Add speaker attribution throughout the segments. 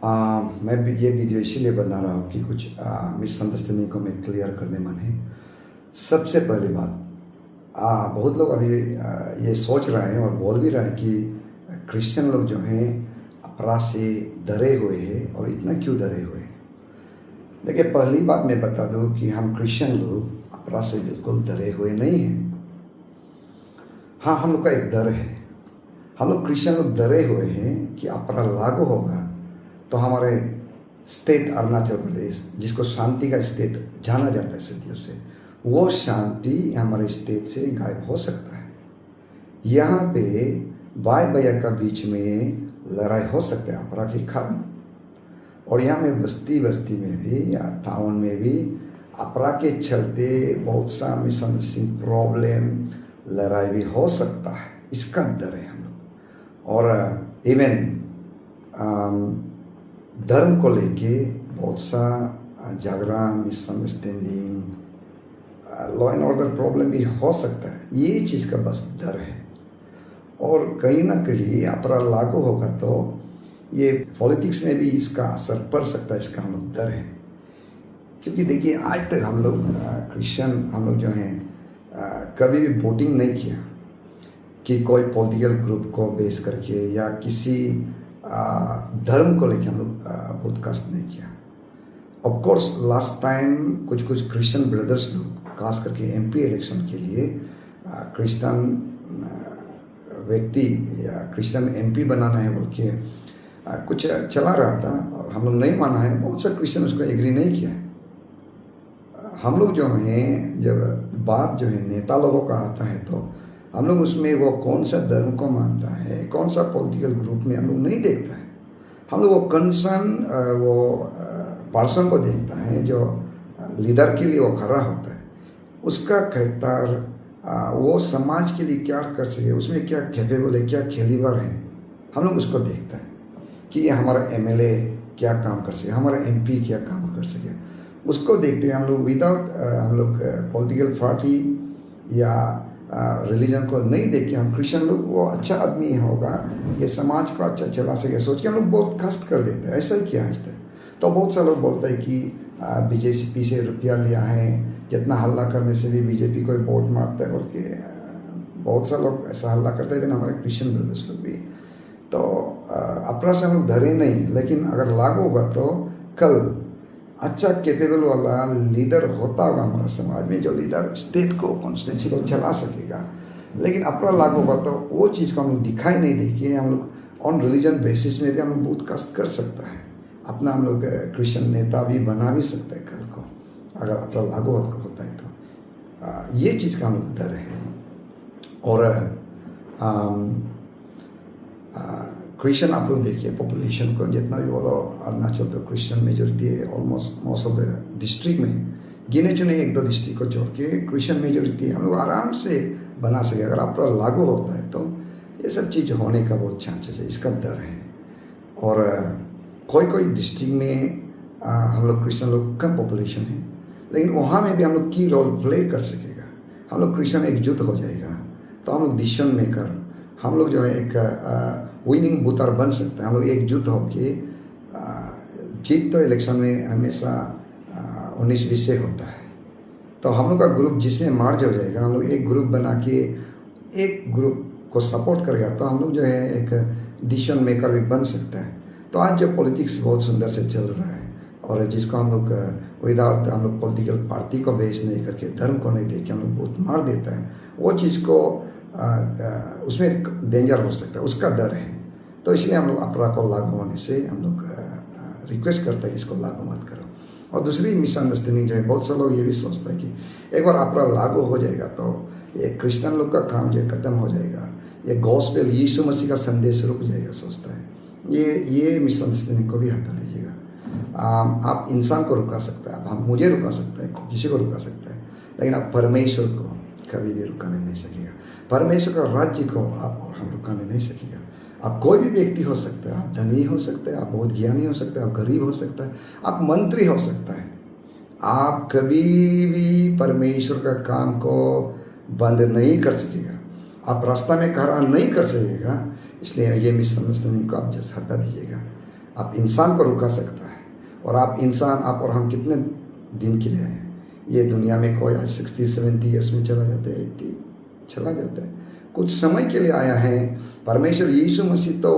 Speaker 1: ये वीडियो इसीलिए बना रहा हूँ कि कुछ मिसअंडरस्टैंडिंग को मैं क्लियर करने मन है। सबसे पहली बात, बहुत लोग अभी ये सोच रहे हैं और बोल भी रहे हैं कि क्रिश्चियन लोग जो हैं अपराध से डरे हुए हैं। और इतना क्यों डरे हुए हैं? देखिए, पहली बात मैं बता दूं कि हम क्रिश्चियन लोग अपराध से बिल्कुल डरे हुए नहीं हैं। हाँ, हम लोग का एक डर है। हम लोग क्रिश्चियन लोग डरे हुए हैं कि अपराध लागू होगा तो हमारे स्टेट अरुणाचल प्रदेश, जिसको शांति का स्टेट जाना जाता है सदियों से, वो शांति हमारे स्टेट से गायब हो सकता है। यहाँ पे भाई भैया का बीच में लड़ाई हो सकता है अपराध के कारण। और यहाँ में बस्ती बस्ती में भी या टाउन में भी अपराध के चलते बहुत सा मिसअंडरस्टैंडिंग, प्रॉब्लम, लड़ाई भी हो सकता है। इसका डर है हम लोग। और इवन धर्म को लेके बहुत सा झगड़ा, misunderstanding, law and order problem भी हो सकता है। ये चीज़ का बस डर है। और कहीं ना कहीं अपराध लागू होगा तो ये पॉलिटिक्स में भी इसका असर पड़ सकता है। इसका हम लोग डर है। क्योंकि देखिए, आज तक हम लोग क्रिश्चियन, हम लोग जो हैं कभी भी वोटिंग नहीं किया कि कोई पॉलिटिकल ग्रुप को बेस करके या किसी धर्म को लेकर हम लोग वोट कास्ट नहीं किया। ऑफ कोर्स लास्ट टाइम कुछ क्रिश्चियन ब्रदर्स लोग खास करके एमपी इलेक्शन के लिए क्रिश्चियन व्यक्ति या क्रिश्चियन एमपी बनाना है बोल के कुछ चला रहा था और हम लोग नहीं माना है। बहुत से क्रिश्चियन उसको एग्री नहीं किया है। हम लोग जो हैं, जब बात जो है नेता लोगों का आता है तो हम लोग उसमें वो कौन सा धर्म को मानता है, कौन सा पॉलिटिकल ग्रुप में हम लोग नहीं देखता है। हम लोग वो कंसर्न वो पर्सन को देखता है जो लीडर के लिए वो खड़ा होता है। उसका कैरेक्टर, वो समाज के लिए क्या कर सके, उसमें क्या कैपेबल है, क्या कैलिबर है, हम लोग उसको देखता है कि ये हमारा एमएलए क्या काम कर सके, हमारा एमपी क्या काम कर सके। उसको देखते हैं हम लोग। विदाउट हम लोग पॉलिटिकल पार्टी या रिलीजन को नहीं देख के हम क्रिश्चियन लोग वो अच्छा आदमी होगा, ये समाज को अच्छा चला सके, सोच के हम लोग बहुत कष्ट कर देते हैं। ऐसा ही किया आज तक। तो बहुत सा लोग बोलते हैं कि बीजेपी से रुपया लिया है, जितना हल्ला करने से भी बीजेपी को वोट मारता है बोल के बहुत सा लोग ऐसा हल्ला करते हैं। हमारे क्रिश्चियन ब्रदर्स लोग भी तो अपराध से हम लोग डरे नहीं। लेकिन अगर लागू होगा तो कल अच्छा कैपेबल वाला लीडर होता होगा हमारे समाज में, जो लीडर स्टेट को, कॉन्स्टिट्यूंसी को चला सकेगा। लेकिन अपराध लागू होगा तो वो चीज़ को हम लोग दिखाई नहीं देंगे। हम लोग ऑन रिलीजन बेसिस में भी हम लोग बहुत कष्ट कर सकता है। अपना हम लोग क्रिश्चियन नेता भी बना भी सकते हैं कल को, अगर अपराध लागू होता है तो। ये चीज़ का हम लोग डर है। और क्रिश्चियन आप लोग देखिए, पॉपुलेशन को जितना भी बोलो, अरुणाचल तो क्रिश्चियन मेजोरिटी है। Almost most of the district में गिने चुने 1-2 डिस्ट्रिक्ट को छोड़ के क्रिश्चियन मेजोरिटी हम लोग आराम से बना सके। अगर अपराध लागू होता है तो ये सब चीज़ होने का बहुत चांसेस है। इसका डर है। और कोई डिस्ट्रिक्ट में हम लोग क्रिश्चियन लोग कम पॉपुलेशन है, लेकिन वहाँ में भी हम लोग की रोल प्ले कर सकेगा। हम लोग क्रिश्चियन एकजुट हो जाएगा तो हम लोग डिसीजन मेकर, हम लोग जो है एक विनिंग बूथर बन सकते हैं। हम लोग एकजुट होके जीत तो इलेक्शन में हमेशा 19-20 से होता है। तो हम लोग का ग्रुप जिसमें मार्ज हो जाएगा, हम लोग एक ग्रुप बना के एक ग्रुप को सपोर्ट करेगा तो हम लोग जो है एक डिसीजन मेकर भी बन सकता है। तो आज जो पॉलिटिक्स बहुत सुंदर से चल रहा है और जिसको हम लोग विदाउट हम लोग पॉलिटिकल पार्टी को बेस नहीं करके, धर्म को नहीं देख के हम लोग बहुत मार देता है, वो चीज़ को उसमें डेंजर हो सकता है। उसका डर है। तो इसलिए हम लोग अपराध को लागू होने से हम लोग रिक्वेस्ट करते हैं कि इसको लागू मत करो। और दूसरी मिसअंडरस्टैंडिंग जो है, बहुत से लोग ये भी सोचते हैं कि एक बार अपराध लागू हो जाएगा तो ये क्रिश्चियन लोग का काम जो है खत्म हो जाएगा, ये गॉस्पेल यीशु मसीह का संदेश रुक जाएगा, सोचता है। ये मिसअंडरस्टैंडिंग को भी हटा दीजिएगा। आप इंसान को रुका सकते हैं, आप मुझे रुका सकते हैं, किसी को रुका सकते हैं, लेकिन आप परमेश्वर को कभी भी रुकाने नहीं सकेगा। परमेश्वर का राज्य को आप हम रुकाने नहीं सकेगा। आप कोई भी व्यक्ति हो सकता है, आप धनी हो सकते हैं, आप बहुत ज्ञानी हो सकते हैं, आप गरीब हो सकता है, आप मंत्री हो सकता है। आप कभी भी परमेश्वर का काम को बंद नहीं कर सकेगा, आप रास्ता में खड़ा नहीं कर सकेगा। इसलिए ये मिसअंडरस्टैंडिंग को आप जस्ट हटा दीजिएगा। आप इंसान को रुका सकता है। और आप इंसान, आप और हम कितने दिन के लिए आए हैं? ये दुनिया में कोई आज 60-70 ईयर्स में चला जाता है, 80 चला जाता है, कुछ समय के लिए आया है। परमेश्वर यीशु मसीह तो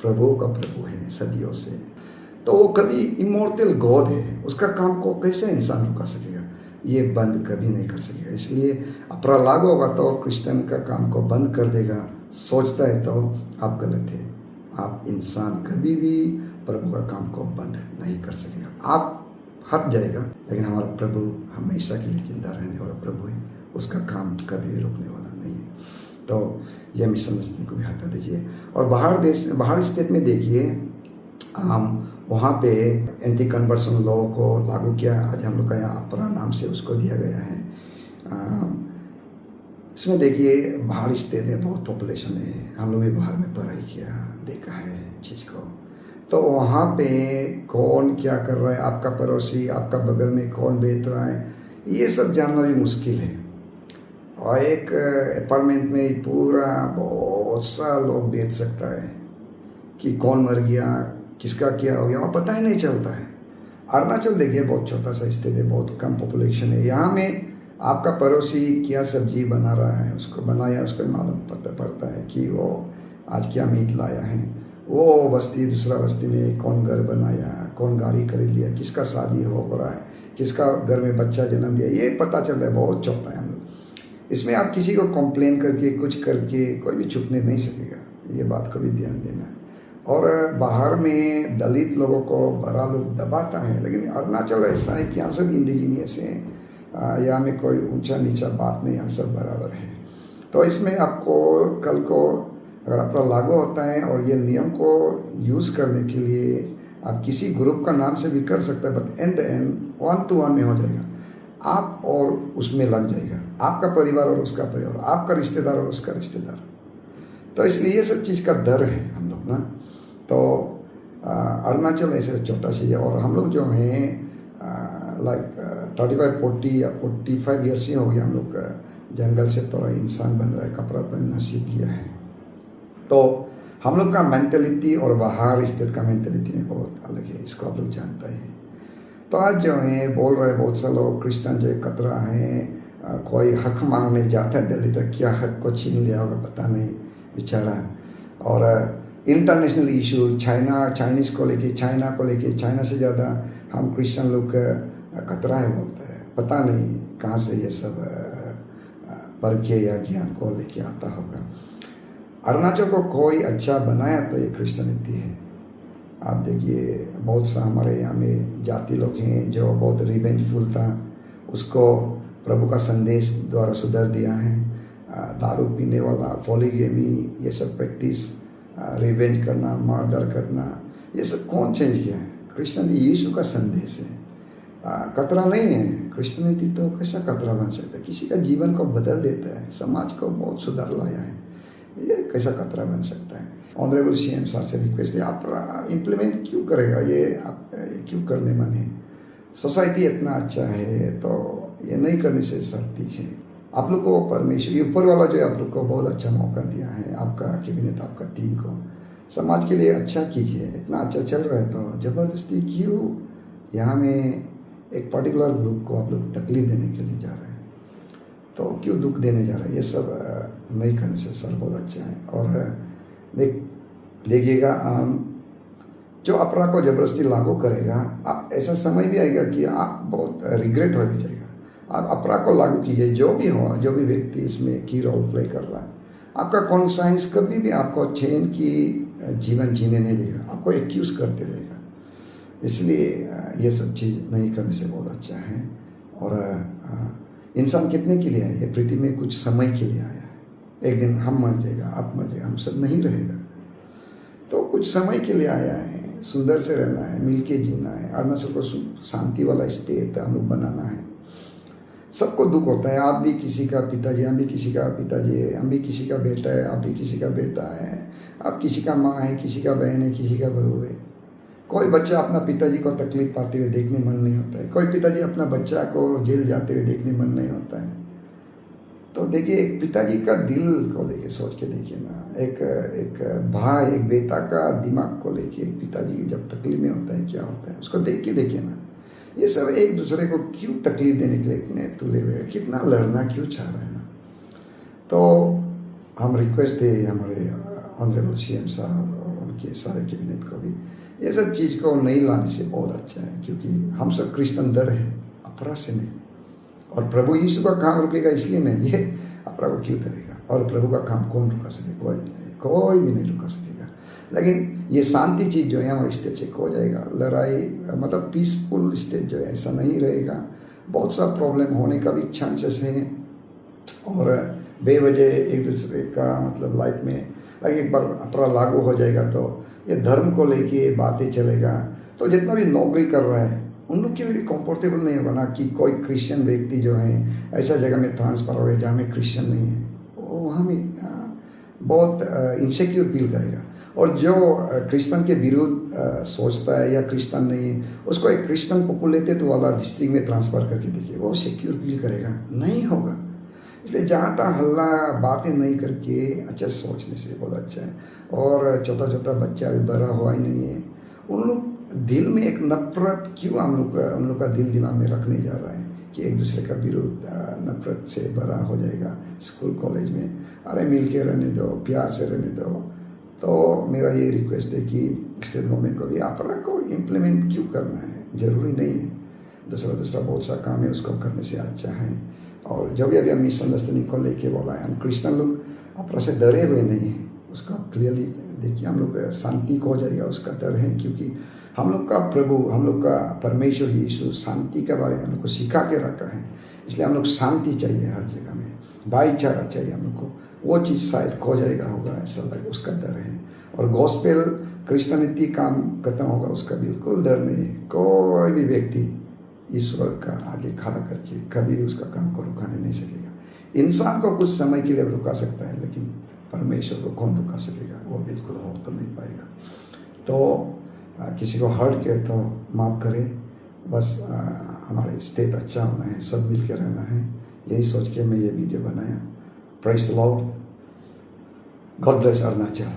Speaker 1: प्रभु का प्रभु है सदियों से, तो वो कभी इमोर्टल गॉड है, उसका काम को कैसे इंसान रुका सकेगा? ये बंद कभी नहीं कर सकेगा। इसलिए अपरा लागू होगा तो क्रिश्चियन का काम को बंद कर देगा, सोचता है तो आप गलत है। आप इंसान कभी भी प्रभु का काम को बंद नहीं कर सकेगा। आप हट जाएगा, लेकिन हमारा प्रभु हमेशा के लिए जिंदा रहने वाला प्रभु है, उसका काम कभी भी रुकने वाला नहीं है। तो यह मिसअंडरस्टैंडिंग को भी हटा दीजिए। और बाहर स्टेट में देखिए, वहाँ पे एंटी कन्वर्सन लॉ को लागू किया। आज हम लोग का यहाँ अपरा नाम से उसको दिया गया है। इसमें देखिए बाहर स्टेट में बहुत पॉपुलेशन है, हम लोग भी बाहर में पढ़ाई किया, देखा है चीज़ को। तो वहाँ पे कौन क्या कर रहा है, आपका पड़ोसी, आपका बगल में कौन बेच रहा है, ये सब जानना भी मुश्किल है। और एक अपार्टमेंट में पूरा बहुत सा लोग बेच सकता है कि कौन मर गया, किसका क्या हो गया, और पता ही नहीं चलता है। अरुणाचल देखिए बहुत छोटा सा स्टेट है, बहुत कम पॉपुलेशन है। यहाँ में आपका पड़ोसी क्या सब्जी बना रहा है, उसको बनाया, उसको मालूम पता पड़ता है कि वो आज क्या मीट लाया है। वो बस्ती दूसरा बस्ती में कौन घर बनाया, कौन गाड़ी खरीद लिया, किसका शादी हो रहा है, किसका घर में बच्चा जन्म दिया, ये पता चलता है। बहुत छोटा है हम लोग। इसमें आप किसी को कंप्लेन करके कुछ करके कोई भी छुपने नहीं सकेगा, ये बात को भी ध्यान देना है। और बाहर में दलित लोगों को बड़ा लोग दबाता है, लेकिन अरुणाचल ऐसा है कि हम सब इंडिजीनियस हैं, यहाँ में कोई ऊंचा नीचा बात नहीं, हम सब बराबर हैं। तो इसमें आपको कल को अगर अपना लागू होता है और ये नियम को यूज़ करने के लिए आप किसी ग्रुप का नाम से भी कर सकते हैं, but and the end 1 to 1 में हो जाएगा। आप और उसमें लग जाएगा, आपका परिवार और उसका परिवार, आपका रिश्तेदार और उसका रिश्तेदार। तो इसलिए ये सब चीज़ का डर है हम लोग ना। तो अरुणाचल ऐसे छोटा चीज़ है। और हम लोग जो हैं लाइक 35-40 या 45 ईयर्स ही हो गया हम लोग जंगल से थोड़ा इंसान बन रहा है, कपड़ा पहनना सीख गया है। तो हम लोग का मेंटलिटी और बाहर स्टेट का मेंटलिटी में बहुत अलग है, इसको आप लोग जानते हैं। तो आज जो है बोल रहे बहुत से लोग क्रिश्चियन जो कतरा है, कोई हक मांगने जाता है दिल्ली तक, क्या हक को छीन लिया होगा पता नहीं बेचारा। और इंटरनेशनल इशू चाइनीज़ को लेके, चाइना से ज़्यादा हम क्रिश्चियन लोग कतरा है बोलते हैं। पता नहीं कहाँ से ये सब परखे या ज्ञान को लेके आता होगा। अरुणाचल को कोई अच्छा बनाया तो ये क्रिश्चियनिटी है। आप देखिए बहुत सा हमारे यहाँ में जाति लोग हैं जो बहुत रिवेंजफुल था, उसको प्रभु का संदेश द्वारा सुधार दिया है। दारू पीने वाला, पॉलीगेमी, ये सब प्रैक्टिस, रिवेंज करना, मारदार करना, ये सब कौन चेंज किया है? क्रिश्चियनिटी यीशु का संदेश है, कतरा नहीं है। क्रिश्चियनिटी तो कैसा कतरा बन सकता है? किसी का जीवन को बदल देता है, समाज को बहुत सुधार लाया है, ये कैसा कतरा बन सकता है? ऑनरेबल CM सर से रिक्वेस्ट है, आप इम्प्लीमेंट क्यों करेगा ये, आप क्यों करने मन है? सोसाइटी इतना अच्छा है तो ये नहीं करने से सर ठीक है। आप लोग को परमेश्वर ऊपर वाला जो आप लोग को बहुत अच्छा मौका दिया है, आपका कैबिनेट, आपका टीम को समाज के लिए अच्छा कीजिए। इतना अच्छा चल रहा है तो ज़बरदस्ती क्यों यहाँ में एक पर्टिकुलर ग्रुप को आप लोग तकलीफ देने के लिए जा रहे हैं? तो क्यों दुख देने जा रहे हैं? ये सब नहीं करने से सर बहुत अच्छा है। और देखिएगा जो अपराध को ज़बरदस्ती लागू करेगा, आप ऐसा समय भी आएगा कि आप बहुत रिग्रेट हो जाएगा। आप अपराध को लागू कीजिए, जो भी हो, जो भी व्यक्ति इसमें की रोल प्ले कर रहा है, आपका कॉन्साइंस कभी भी आपको चैन की जीवन जीने नहीं देगा, आपको एक्यूज़ करते रहेगा। इसलिए ये सब चीज़ नहीं करने से बहुत अच्छा है। और इंसान कितने के लिए आया? ये पृथ्वी में कुछ समय के लिए आया है। एक दिन हम मर जाएगा, आप मर जाएगा, हम सब नहीं रहेगा। तो कुछ समय के लिए आया है, सुंदर से रहना है, मिल के जीना है। अरुणाचल को शांति वाला स्टेट हम लोग बनाना है। सबको दुख होता है, आप भी किसी का पिताजी, हम भी किसी का पिताजी है, हम भी किसी का बेटा है, आप भी किसी का बेटा है, आप किसी का माँ है, किसी का बहन है, किसी का बहू है। कोई बच्चा अपना पिताजी को तकलीफ पाते हुए देखने मन नहीं होता है, कोई पिताजी अपना बच्चा को जेल जाते हुए देखने मन नहीं होता है। तो देखिए एक पिताजी का दिल को लेके सोच के देखिए ना, एक एक भाई एक बेटा का दिमाग को लेके एक पिताजी जब तकलीफ में होता है क्या होता है, उसको देख के देखिए ना, ये सब एक दूसरे को क्यों तकलीफ देने के लिए इतने तुले हुए हैं, कितना लड़ना क्यों चाह रहे हैं ना। तो हम रिक्वेस्ट थे हमारे ऑनरेबल CM साहब और उनके सारे कैबिनेट को भी, ये सब चीज़ को नहीं लाने से बहुत अच्छा है, क्योंकि हम सब क्रिश्चियन दर है, अपरा से नहीं। और प्रभु यीशु का काम रुकेगा इसलिए नहीं, ये अपरा को क्यों करेगा, और प्रभु का काम कौन रुका सकेगा, कोई भी नहीं रुका सकेगा। लेकिन ये शांति चीज़ जो है हमारे स्टेट से खो जाएगा, लड़ाई मतलब पीसफुल स्टेट जो है ऐसा नहीं रहेगा, बहुत सा प्रॉब्लम होने का भी चांसेस हैं, और बेवजह एक दूसरे का मतलब लाइफ में एक बार अपरा लागू हो जाएगा तो ये धर्म को लेके बातें चलेगा, तो जितना भी नौकरी कर रहा है उन लोग के लिए भी कंफर्टेबल नहीं होगा ना कि कोई क्रिश्चियन व्यक्ति जो है ऐसा जगह में ट्रांसफ़र हो गया जहाँ में क्रिश्चियन नहीं है, वो हमें बहुत इनसिक्योर फील करेगा। और जो क्रिश्चियन के विरुद्ध सोचता है या क्रिश्चियन नहीं है, उसको एक क्रिश्चियन पॉपुलेटेड वाला डिस्ट्रिक्ट में ट्रांसफ़र करके देखिए, वो सिक्योर फील करेगा, नहीं होगा। इसलिए जहाँ तक हल्ला बातें नहीं करके अच्छा सोचने से बहुत अच्छा है। और छोटा छोटा बच्चा अभी बड़ा हुआ ही नहीं है, उन लोग दिल में एक नफरत क्यों हम लोग का दिल दिमाग में रखने जा रहा है कि एक दूसरे का विरोध नफरत से बड़ा हो जाएगा स्कूल कॉलेज में। अरे मिल के रहने दो, प्यार से रहने दो। तो मेरा ये रिक्वेस्ट है कि स्टेट गवर्नमेंट को भी अपना को इम्प्लीमेंट क्यों करना है, ज़रूरी नहीं है, दूसरा बहुत सा काम है उसको करने से अच्छा है। और जो भी अभी हम मिसअंडरस्टैंडिंग को लेके बोला है, हम क्रिश्चियन लोग अपना से डरे हुए नहीं हैं, उसका क्लियरली देखिए, हम लोग शांति को हो जाएगा उसका डर है, क्योंकि हम लोग का प्रभु, हम लोग का परमेश्वर यीशु शांति के बारे में हम लोग को सिखा के रखा है। इसलिए हम लोग शांति चाहिए हर जगह में, भाईचारा चाहिए हम लोग को, वो चीज़ शायद खो जाएगा होगा ऐसा लग, उसका डर है। और गॉस्पेल क्रिश्चियनिटी काम खत्म होगा उसका बिल्कुल डर नहीं है। कोई भी व्यक्ति ईश्वर का आगे खड़ा करके कभी भी उसका काम को रुकाने नहीं सकेगा। इंसान को कुछ समय के लिए रुका सकता है, लेकिन परमेश्वर को कौन रुका सकेगा, वो बिल्कुल हो तो नहीं पाएगा। तो किसी को हर्ट किया तो माफ़ करें, बस हमारे स्टेट अच्छा होना है, सब मिल के रहना है, यही सोच के मैं ये वीडियो बनाया। Praise the Lord, God bless Arunachal.